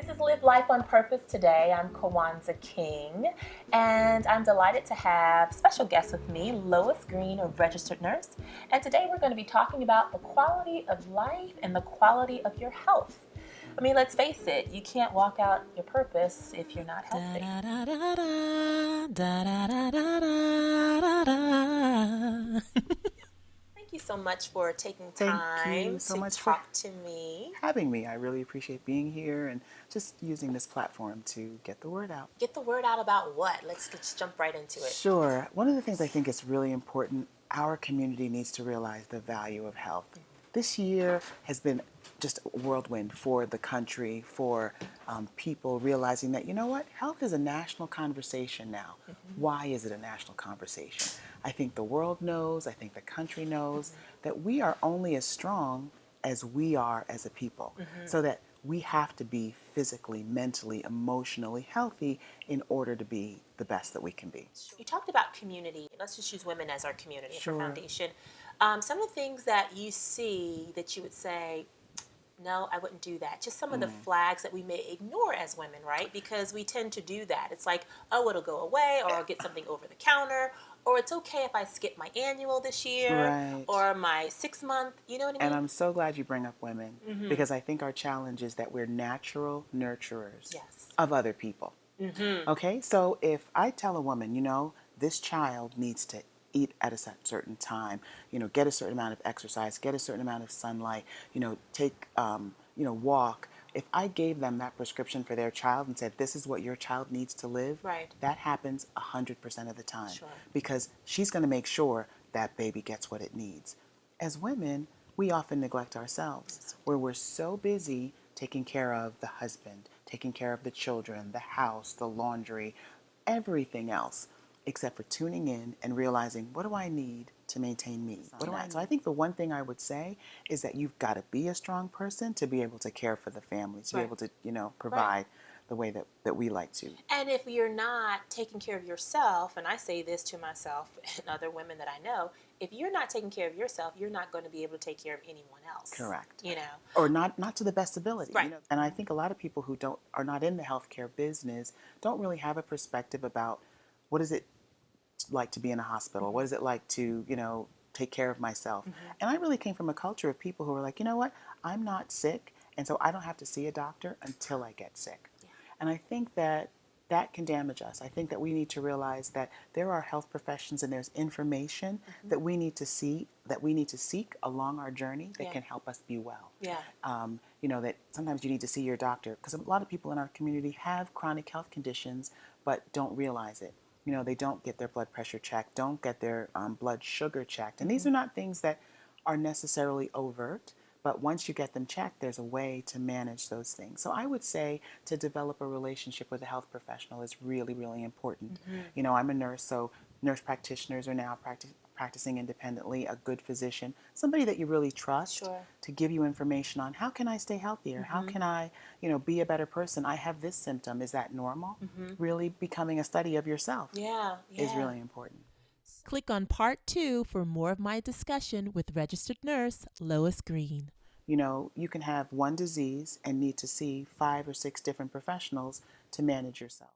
This is Live Life on Purpose today. I'm Kawanzaa King, and I'm delighted to have special guest with me, Lois Greene, a registered nurse. And today we're going to be talking about the quality of life and the quality of your health. I mean, let's face it, you can't walk out your purpose if you're not healthy. Da, da, da, da, da, da, da, da, da. Thank you so much for taking Thank time you so to much talk to me. having me. I really appreciate being here and just using this platform to get the word out. Get the word out about what? Let's just jump right into it. Sure. One of the things I think is really important, our community needs to realize the value of health. This year has been just a whirlwind for the country, for people realizing that, you know what, health is a national conversation now. Why is it a national conversation? I think the world knows, I think the country knows that we are only as strong as we are as a people. So that we have to be physically, mentally, emotionally healthy in order to be the best that we can be. You talked about community. Let's just use women as our community for Sure. foundation. Some of the things that you see that you would say, no, I wouldn't do that. Just some of the flags that we may ignore as women, right? Because we tend to do that. It's like, oh, it'll go away, or I'll get something over the counter, or it's okay if I skip my annual this year, Right. or my 6 month, you know what I mean? And I'm so glad you bring up women because I think our challenge is that we're natural nurturers Yes. of other people. Okay, so if I tell a woman, you know, this child needs to eat at a certain time, you know, get a certain amount of exercise, get a certain amount of sunlight, you know, take, walk. If I gave them that prescription for their child and said, this is what your child needs to live, Right. that happens 100% of the time. Sure. Because she's going to make sure that baby gets what it needs. As women, we often neglect ourselves, where we're so busy taking care of the husband, taking care of the children, the house, the laundry, everything else, except for tuning in and realizing, what do I need to maintain me? What do I? So I think the one thing I would say is that you've got to be a strong person to be able to care for the family, to be Right. able to, provide the way that we like to. And if you're not taking care of yourself, and I say this to myself and other women that I know, if you're not taking care of yourself, you're not going to be able to take care of anyone else. Correct. You know. Or not to the best ability. Right. And I think a lot of people who are not in the healthcare business don't really have a perspective about what is it like to be in a hospital? What is it like to, take care of myself? And I really came from a culture of people who were like, you know what, I'm not sick, and so I don't have to see a doctor until I get sick. Yeah. And I think that can damage us. I think that we need to realize that there are health professions and there's information that we need to see, that we need to seek along our journey that can help us be well. Yeah. That sometimes you need to see your doctor because a lot of people in our community have chronic health conditions but don't realize it. They don't get their blood pressure checked, don't get their blood sugar checked. And these are not things that are necessarily overt, but once you get them checked, there's a way to manage those things. So I would say to develop a relationship with a health professional is really, really important. I'm a nurse, so nurse practitioners are now practicing independently, a good physician, somebody that you really trust to give you information on how can I stay healthier? How can I, be a better person? I have this symptom. Is that normal? Really becoming a study of yourself is really important. Click on part 2 for more of my discussion with registered nurse Lois Greene. You can have one disease and need to see 5 or 6 different professionals to manage yourself.